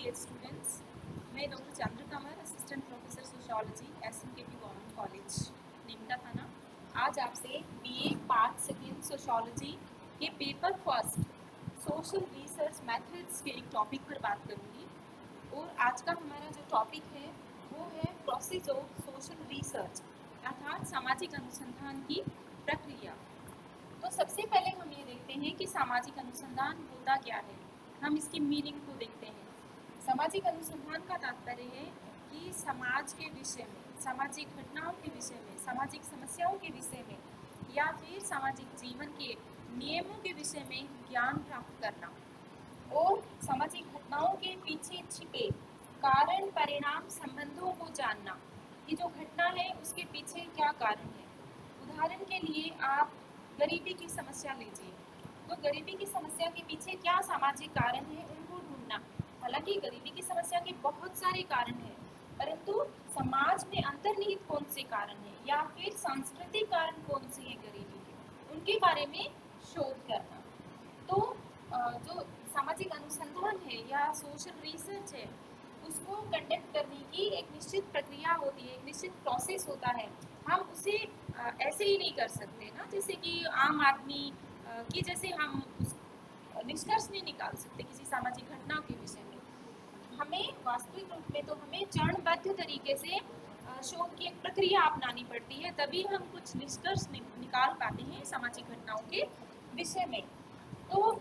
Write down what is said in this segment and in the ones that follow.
Dear students, मैं doctor Chandra Kamar, assistant professor sociology, SMKP government college Neem Ka Thana, आज आपसे BA पार्ट सेकेंड सोशियोलॉजी के paper first social research methods के एक टॉपिक पर बात करूंगी। और आज का हमारा जो टॉपिक है वो है प्रोसेस ऑफ सोशल रिसर्च, अर्थात सामाजिक अनुसंधान की प्रक्रिया। तो सबसे पहले हम ये देखते हैं कि सामाजिक अनुसंधान होता क्या है। हम इसकी मीनिंग को देखते हैं। सामाजिक अनुसंधान का तात्पर्य है कि समाज के विषय में, सामाजिक घटनाओं के विषय में, सामाजिक समस्याओं के विषय में या फिर सामाजिक जीवन के नियमों के विषय में ज्ञान प्राप्त करना और सामाजिक घटनाओं के पीछे छिपे कारण परिणाम संबंधों को जानना कि जो घटना है उसके पीछे क्या कारण है। उदाहरण के लिए आप गरीबी की समस्या लीजिए, तो गरीबी की समस्या के पीछे क्या सामाजिक कारण है उनको ढूंढना। हालांकि गरीबी की समस्या के बहुत सारे कारण हैं, परंतु समाज में अंतर्निहित कौन से कारण हैं या फिर सांस्कृतिक कारण कौन से हैं गरीबी के, उनके बारे में शोध करना। तो जो सामाजिक अनुसंधान है या सोशल रिसर्च है उसको कंडक्ट करने की एक निश्चित प्रक्रिया होती है, एक निश्चित प्रोसेस होता है। हम उसे ऐसे ही नहीं कर सकते ना, जैसे कि आम आदमी की जैसे हम निष्कर्ष नहीं निकाल सकते किसी सामाजिक घटना के विषय में। हमें वास्तविक रूप में तो हमें चरणबद्ध तरीके से शोध की एक प्रक्रिया अपनानी पड़ती है, तभी हम कुछ निष्कर्ष निकाल पाते हैं सामाजिक घटनाओं के विषय में। तो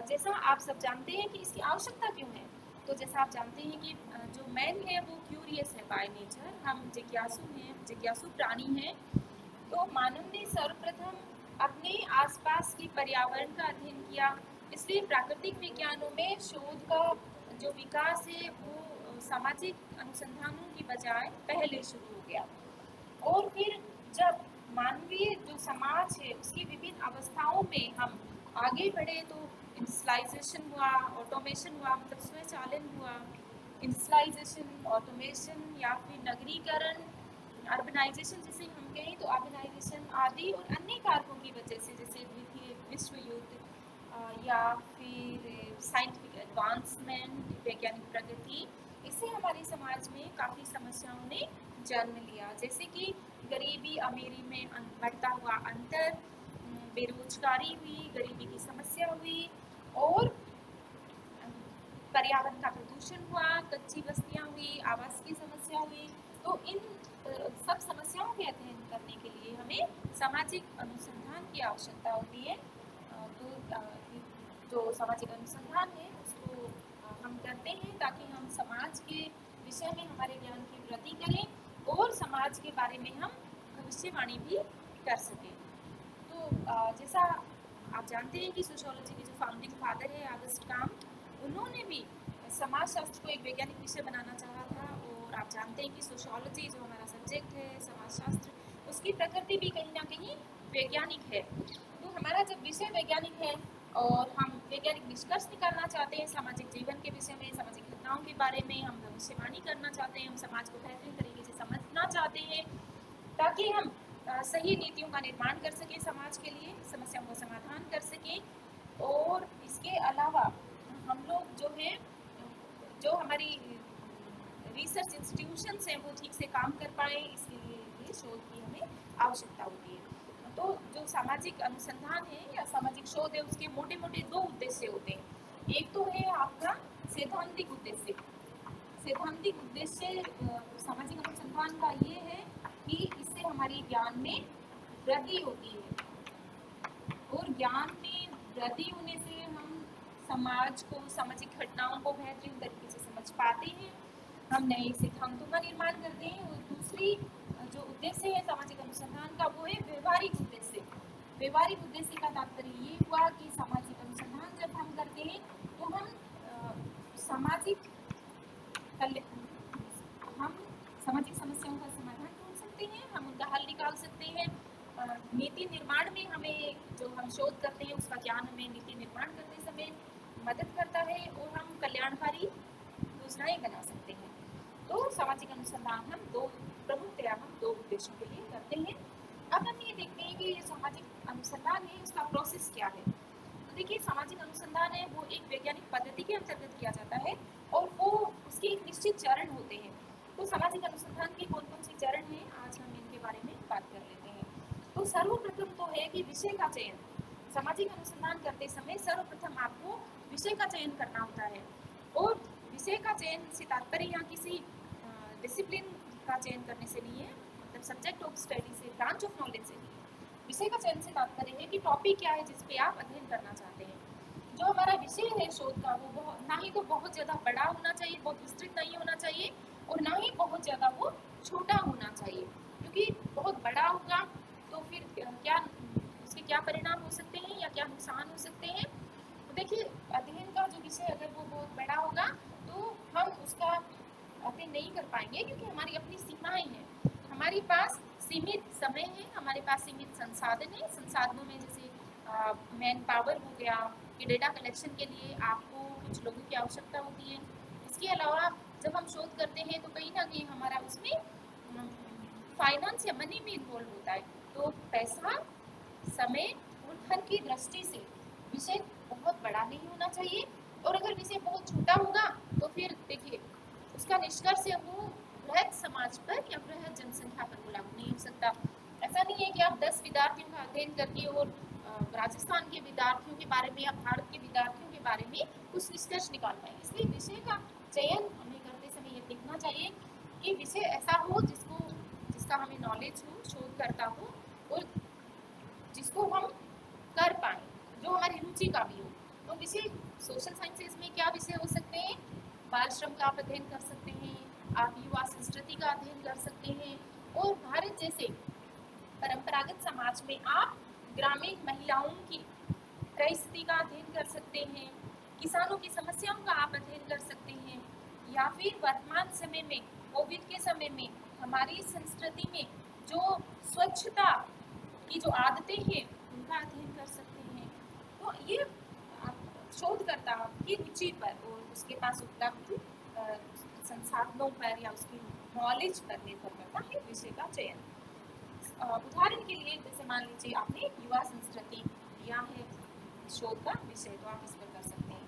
जैसा आप सब जानते हैं कि इसकी आवश्यकता क्यों है, तो जैसा आप जानते हैं कि जो मैन है वो क्यूरियस है बाय नेचर, हम जिज्ञासु हैं, जिज्ञासु प्राणी हैं। तो मानव ने सर्वप्रथम अपने आसपास के पर्यावरण का अध्ययन किया, इसलिए प्राकृतिक विज्ञानों में शोध का जो विकास है वो सामाजिक अनुसंधानों की बजाय पहले शुरू हो गया। और फिर जब मानवीय जो समाज है उसकी विभिन्न अवस्थाओं में हम आगे बढ़े तो इंडस्ट्रियलाइजेशन हुआ, ऑटोमेशन हुआ, मतलब स्वचालन हुआ, इंडस्ट्रियलाइजेशन, ऑटोमेशन या फिर नगरीकरण, अर्बनाइजेशन जैसे हम कहें तो अर्बनाइजेशन आदि और अन्य कारकों की वजह से, जैसे द्वितीय विश्व युद्ध या फिर साइंटिफिक एडवांसमेंट, वैज्ञानिक प्रगति, इससे हमारे समाज में काफ़ी समस्याओं ने जन्म लिया, जैसे कि गरीबी अमीरी में बढ़ता हुआ अंतर, बेरोजगारी हुई, गरीबी की समस्या हुई और पर्यावरण का प्रदूषण हुआ, कच्ची बस्तियां हुई, आवास की समस्या हुई। तो इन सब समस्याओं के अध्ययन करने के लिए हमें सामाजिक अनुसंधान की आवश्यकता होती है। तो जो सामाजिक अनुसंधान है उसको हम करते हैं ताकि हम समाज के विषय में हमारे ज्ञान की वृद्धि करें और समाज के बारे में हम भविष्यवाणी भी कर सकें। तो जैसा आप जानते हैं कि सोशियोलॉजी के जो फाउंडिंग फादर है ऑगस्ट काम्ट, उन्होंने भी समाजशास्त्र को एक वैज्ञानिक विषय बनाना चाहा था। और आप जानते हैं कि सोशियोलॉजी जो हमारा सब्जेक्ट है समाजशास्त्र, उसकी प्रकृति भी कहीं ना कहीं वैज्ञानिक है। तो हमारा जब विषय वैज्ञानिक है और हम वैज्ञानिक निष्कर्ष निकालना चाहते हैं सामाजिक जीवन के विषय में, सामाजिक घटनाओं के बारे में, हम भविष्यवाणी करना चाहते हैं, हम समाज को बेहतरीन तरीके से समझना चाहते हैं ताकि हम सही नीतियों का निर्माण कर सकें, समाज के लिए समस्याओं का समाधान कर सकें। और इसके अलावा हम लोग जो है, जो हमारी रिसर्च इंस्टीट्यूशंस हैं वो ठीक से काम कर पाए, इसके लिए ये शोध की हमें आवश्यकता होती है। तो जो सामाजिक अनुसंधान है या सामाजिक शोध है उसके मोटे मोटे दो उद्देश्य होते हैं। एक तो है आपका सैद्धांतिक उद्देश्य। सैद्धांतिक उद्देश्य सामाजिक अनुसंधान का ये है कि इससे हमारी ज्ञान में वृद्धि होती है और ज्ञान में वृद्धि होने से हम समाज को, सामाजिक घटनाओं को बेहतरीन तरीके से समझ पाते हैं, हम नए सिद्धांतों का निर्माण करते हैं। और दूसरी जो उद्देश्य है सामाजिक अनुसंधान का वो है व्यवहारिक उद्देश्य। व्यवहारिक उद्देश्य का तात्पर्य ये हुआ कि सामाजिक अनुसंधान जब हम करते हैं तो हम सामाजिक समस्याओं का समाधान ढूंढ सकते हैं, हम उनका हल निकाल सकते हैं। नीति निर्माण में हमें, जो हम शोध करते हैं उसका ज्ञान हमें नीति निर्माण करते समय मदद करता है और हम कल्याणकारी योजनाएं बना सकते हैं। तो सामाजिक अनुसंधान हम दो उद्देश्यों के लिए करते हैं। अब हम ये देखते हैं कि ये सामाजिक अनुसंधान है उसका प्रोसेस क्या है। तो देखिए, सामाजिक अनुसंधान है वो एक वैज्ञानिक पद्धति के अंतर्गत किया जाता है और वो है कि विषय का चयन। सामाजिक अनुसंधान करते समय सर्वप्रथम आपको विषय का चयन करना होता है, और विषय का चयन से तात्पर्य यहाँ किसी डिसिप्लिन का चयन करने से नहीं है, मतलब सब्जेक्ट ऑफ स्टडी से, ब्रांच ऑफ नॉलेज से नहीं है। विषय का चयन से तात्पर्य है कि टॉपिक क्या है जिस पे आप अध्ययन करना चाहते हैं। जो हमारा विषय है शोध का, वो बहुत ना ही तो बहुत ज़्यादा बड़ा होना चाहिए, बहुत विस्तृत नहीं होना चाहिए, और ना ही बहुत ज़्यादा वो छोटा होना चाहिए, क्योंकि बहुत बड़ा होगा तो फिर क्या उसके क्या परिणाम हो सकते हैं या क्या नुकसान हो सकते हैं। तो देखिए, अध्ययन का जो विषय अगर वो बहुत बड़ा होगा तो हम उसका अध्ययन नहीं कर पाएंगे, क्योंकि हमारी अपनी सीमाएं हैं, हमारे पास सीमित समय है, हमारे पास सीमित संसाधन है। संसाधनों में जैसे मैन पावर हो गया, कि डेटा कलेक्शन के लिए आपको कुछ लोगों की आवश्यकता होती है। इसके अलावा जब हम शोध करते हैं तो कहीं ना कहीं हमारा उसमें फाइनेंस या मनी भी इन्वॉल्व होता है। तो पैसा, समय और धन की दृष्टि से विषय बहुत बड़ा नहीं होना चाहिए, और अगर विषय बहुत छोटा होगा तो फिर देखिए उसका निष्कर्ष है वो बृहद समाज पर या बृहद जनसंख्या पर वो लागू नहीं हो सकता। ऐसा नहीं है कि आप 10 विद्यार्थियों का अध्ययन करके और राजस्थान के विद्यार्थियों के बारे में या भारत के विद्यार्थियों के बारे में कुछ निष्कर्ष निकाल पाए। इसलिए विषय का चयन हमें करते समय ये देखना चाहिए कि विषय ऐसा हो जिसका हमें नॉलेज हो, शोधकर्ता हो, और जिसको हम कर पाए, जो हमारी रुचि का भी हो। तो विषय सोशल साइंसेज में क्या विषय हो सकते हैं? बाल श्रम का आप अध्ययन कर सकते हैं, आप युवा संस्कृति का अध्ययन कर सकते हैं, और भारत जैसे परंपरागत समाज में आप ग्रामीण महिलाओं की परिस्थिति का अध्ययन कर सकते हैं, किसानों की समस्याओं का आप अध्ययन कर सकते हैं, या फिर वर्तमान समय में, कोविड के समय में हमारी संस्कृति में जो स्वच्छता की जो आदतें हैं उनका अध्ययन कर सकते हैं। तो ये शोधकर्ता की रुचि पर और उसके पास उपलब्ध संसाधनों पर या उसकी नॉलेज पर निर्भर करता है विषय का चयन। उदाहरण के लिए जैसे मान लीजिए आपने युवा संस्कृति लिया है शोध का विषय, तो आप इस पर कर सकते हैं।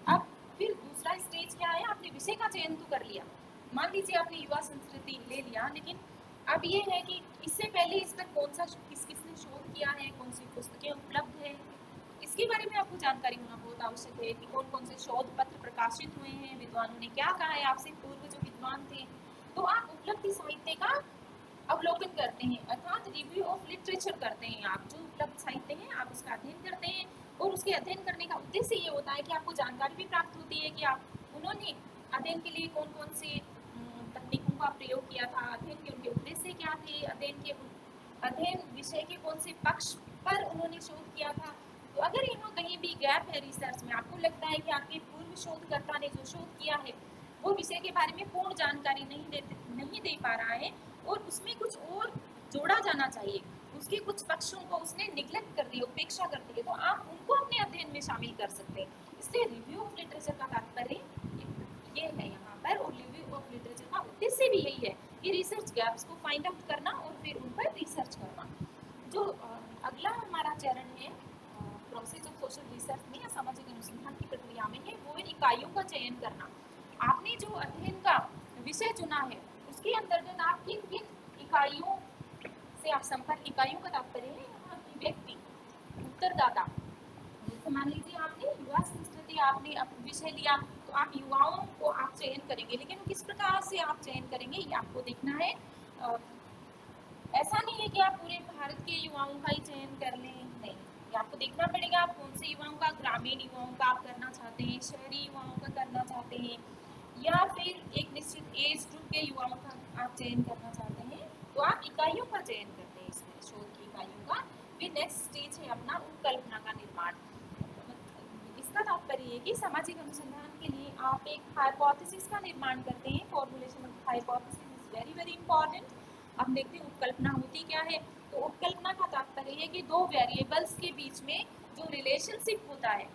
अब फिर दूसरा स्टेज क्या है? आपने विषय का चयन तो कर लिया, मान लीजिए आपने युवा संस्कृति ले लिया, लेकिन अब ये है कि इससे पहले इस पर कौन सा किसने शोध किया है, कौन सी पुस्तकें उपलब्ध है, इसके बारे में आपको जानकारी होना बहुत आवश्यक है कि कौन कौन से शोध पत्र प्रकाशित हुए हैं, विद्वानों ने क्या कहा है, आपसे पूर्व जो विद्वान थे। तो आप उपलब्ध साहित्य का अवलोकन करते हैं, अर्थात रिव्यू ऑफ लिटरेचर करते हैं। आप जो उपलब्ध साहित्य है आप उसका अध्ययन करते हैं, और उसके अध्ययन करने का उद्देश्य ये होता है कि आपको जानकारी भी प्राप्त होती है कि आप उन्होंने अध्ययन के लिए कौन कौन से तकनीकों का प्रयोग किया था, अध्ययन के उनके उद्देश्य क्या थे, अध्ययन विषय के कौन से पक्ष पर उन्होंने शोध किया था। तो अगर यहाँ कहीं भी गैप है रिसर्च में, आपको लगता है कि आपके पूर्व शोधकर्ता ने जो शोध किया है वो विषय के बारे में पूर्ण जानकारी नहीं दे पा रहा है, और उसमें कुछ और जोड़ा जाना चाहिए, उसके कुछ पक्षों को उसने निग्लेक्ट कर दिया, उपेक्षा कर दी है, तो आप उनको अपने अध्ययन में शामिल कर सकते हैं। इसलिए रिव्यू ऑफ लिटरेचर का तात्पर्य ये है यहाँ पर, और रिव्यू ऑफ लिटरेचर का उद्देश्य भी यही है कि रिसर्च गैप्स को फाइंड आउट करना और फिर उन पर रिसर्च करना। जो अगला हमारा चरण है प्रोसेस ऑफ सोशल रिसर्च में या सामाजिक अनुसंधान की प्रक्रिया में है, वो इकाइयों का चयन करना। आपने जो अध्ययन का विषय चुना है उसके अंतर्गत आप किन किन इकाइयों से आप संपर्क, इकाइयों का तात्पर्य है यहाँ की व्यक्ति, उत्तरदाता। जैसे मान लीजिए आपने युवा संस्कृति आपने विषय लिया, तो आप युवाओं को आप चयन करेंगे, लेकिन किस प्रकार से आप चयन करेंगे ये आपको देखना है। ऐसा नहीं है कि आप पूरे भारत के युवाओं का ही चयन कर लें, नहीं, ये आपको देखना पड़ेगा आप कौन से युवाओं का, ग्रामीण युवाओं का आप करना चाहते हैं, शहरी युवाओं का करना चाहते हैं, या फिर एक निश्चित एज ग्रुप के युवाओं का आप चयन करना चाहते हैं। तो आप इकाइयों का चयन करते हैं इसमें, शोध की इकाइयों का। फिर नेक्स्ट स्टेज है अपना उपकल्पना का निर्माण। इसका तात्पर्य है कि सामाजिक अनुसंधान के लिए आप एक हाइपोथेसिस का निर्माण करते हैं। Formulation of hypothesis is very very important. अब देखते हैं उपकल्पना होती क्या है। तो उपकल्पना का तात्पर्य है कि दो वेरिएबल्स के बीच में जो रिलेशनशिप होता है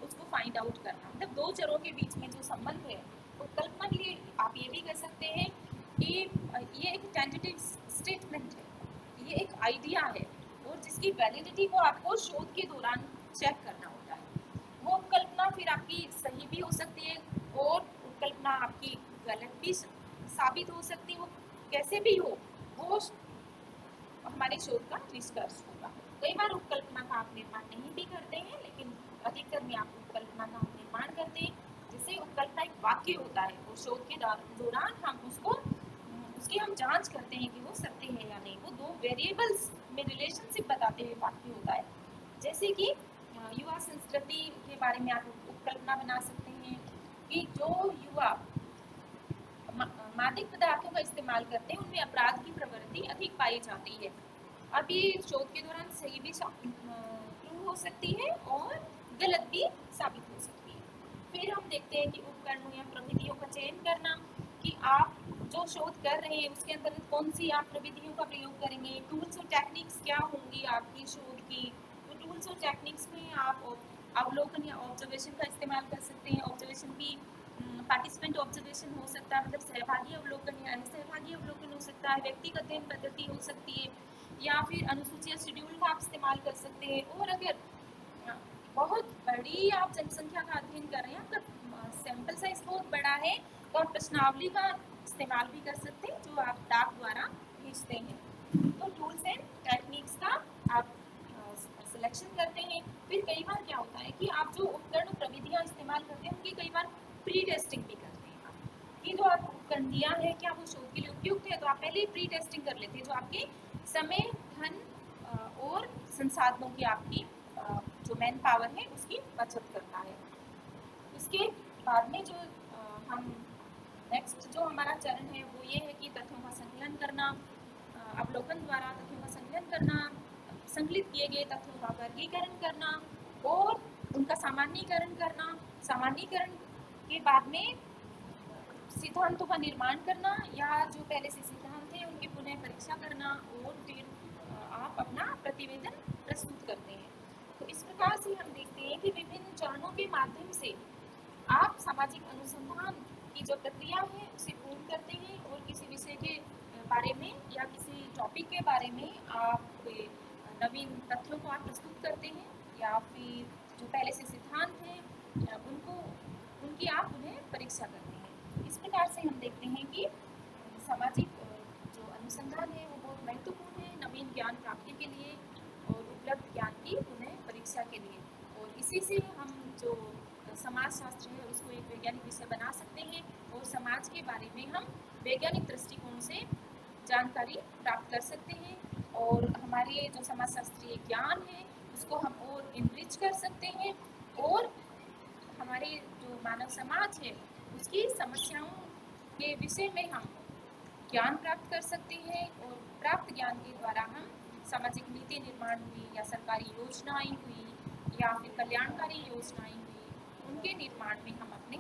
उसको फाइंड आउट करना, मतलब दो चरों के बीच में जो संबंध है। उपकल्पना के लिए आप ये भी कह सकते हैं कि ये एक टेंटेटिव स्टेटमेंट है, ये एक आइडिया है, और जिसकी वैलिडिटी को आपको शोध के दौरान चेक करना होता है। वो उपकल्पना फिर आपकी सही भी हो सकती है, और उपकल्पना आपकी गलत भी साबित हो सकती हो, कैसे भी हो वो हमारे शोध का निष्कर्ष होगा। कई बार उपकल्पना का आप निर्माण नहीं भी करते हैं, लेकिन अधिकतर में आप उपकल्पना का निर्माण करते हैं। जैसे उपकल्पना एक वाक्य होता है और शोध के दौरान हम उसकी हम जांच करते हैं कि वो सत्य है या नहीं। वो दो वेरिएबल्स में रिलेशनशिप बताते हुए वाक्य होता है। जैसे कि युवा संस्कृति के बारे में आप उपकल्पना बना सकते हैं कि जो युवा मादक पदार्थों का इस्तेमाल करते हैं उनमें अपराध की प्रवृत्ति अधिक पाई जाती है। अब ये शोध के दौरान सही भी प्रूव हो सकती है और गलत भी साबित हो सकती है। फिर हम देखते हैं कि उपकरणों या प्रविधियों का चयन करना, कि आप जो शोध कर रहे हैं उसके अंतर्गत कौन सी आप प्रविधियों का प्रयोग करेंगे, टूल्स और टेक्निक्स क्या होंगी आपकी शोध की। तो टूल्स और टेक्निक्स में आप अवलोकन या ऑब्जर्वेशन का इस्तेमाल कर सकते हैं। ऑब्जर्वेशन भी पार्टिसिपेंट ऑब्जर्वेशन हो सकता है, मतलब सहभागी अवलोकन या सहभागी अवलोकन हो सकता है, व्यक्तिगत अध्ययन पद्धति हो सकती है, या फिर अनुसूची या शेड्यूल का आप इस्तेमाल कर सकते हैं। और अगर बहुत बड़ी आप जनसंख्या का अध्ययन कर रहे हैं, आपका सैंपल साइज बहुत बड़ा है, तो आप प्रश्नावली का इस्तेमाल भी कर सकते हैं जो आप डाक द्वारा भेजते हैं। तो टूल्स एंड टेक्निक्स का आप सिलेक्शन करते हैं। फिर कई बार क्या होता है कि आप जो उपकरण प्रविधियां इस्तेमाल करते हैं उनकी कई बार प्री टेस्टिंग भी करते हैं कि जो आप उपकरण दिया है क्या वो शोध के लिए उपयुक्त है, तो आप पहले ही प्री टेस्टिंग कर लेते हैं जो आपके समय, धन और संसाधनों की आपकी जो मैन पावर है उसकी बचत करता है। इसके बाद में जो हम नेक्स्ट जो हमारा चरण है वो ये है कि तथ्यों का संकलन करना, अवलोकन द्वारा तथ्यों का संकलन करना, संकलित किए गए तथ्यों का वर्गीकरण करना और उनका सामान्यीकरण करना। सामान्यीकरण के बाद में सिद्धांतों का निर्माण करना या जो पहले से सिद्धांत थे उनकी पुनः परीक्षा करना, और फिर आप अपना प्रतिवेदन प्रस्तुत करते हैं। तो इस प्रकार से हम देखते हैं कि विभिन्न चरणों के माध्यम से आप सामाजिक अनुसंधान की जो प्रक्रिया है उसे पूर्ण करते हैं और किसी विषय के बारे में या किसी टॉपिक के बारे में आप नवीन तथ्यों को आप प्रस्तुत करते हैं, या फिर जो पहले से सिद्धांत हैं उनकी आप उन्हें परीक्षा करते हैं। इस प्रकार से हम देखते हैं कि सामाजिक जो अनुसंधान है वो बहुत महत्वपूर्ण है नवीन ज्ञान प्राप्ति के लिए और उपलब्ध ज्ञान की पुनः परीक्षा के लिए। और इसी से हम जो समाज शास्त्र है उसको एक वैज्ञानिक विषय बना सकते हैं और समाज के बारे में हम वैज्ञानिक दृष्टिकोण से जानकारी प्राप्त कर सकते हैं, और हमारे जो समाज शास्त्रीय ज्ञान है उसको हम और इनरिच कर सकते हैं, और हमारे जो मानव समाज है उसकी समस्याओं के विषय में हम ज्ञान प्राप्त कर सकते हैं, और प्राप्त ज्ञान के द्वारा हम सामाजिक नीति निर्माण हुई या सरकारी योजनाएं हुई या फिर कल्याणकारी योजनाएं हुई उनके निर्माण में हम अपने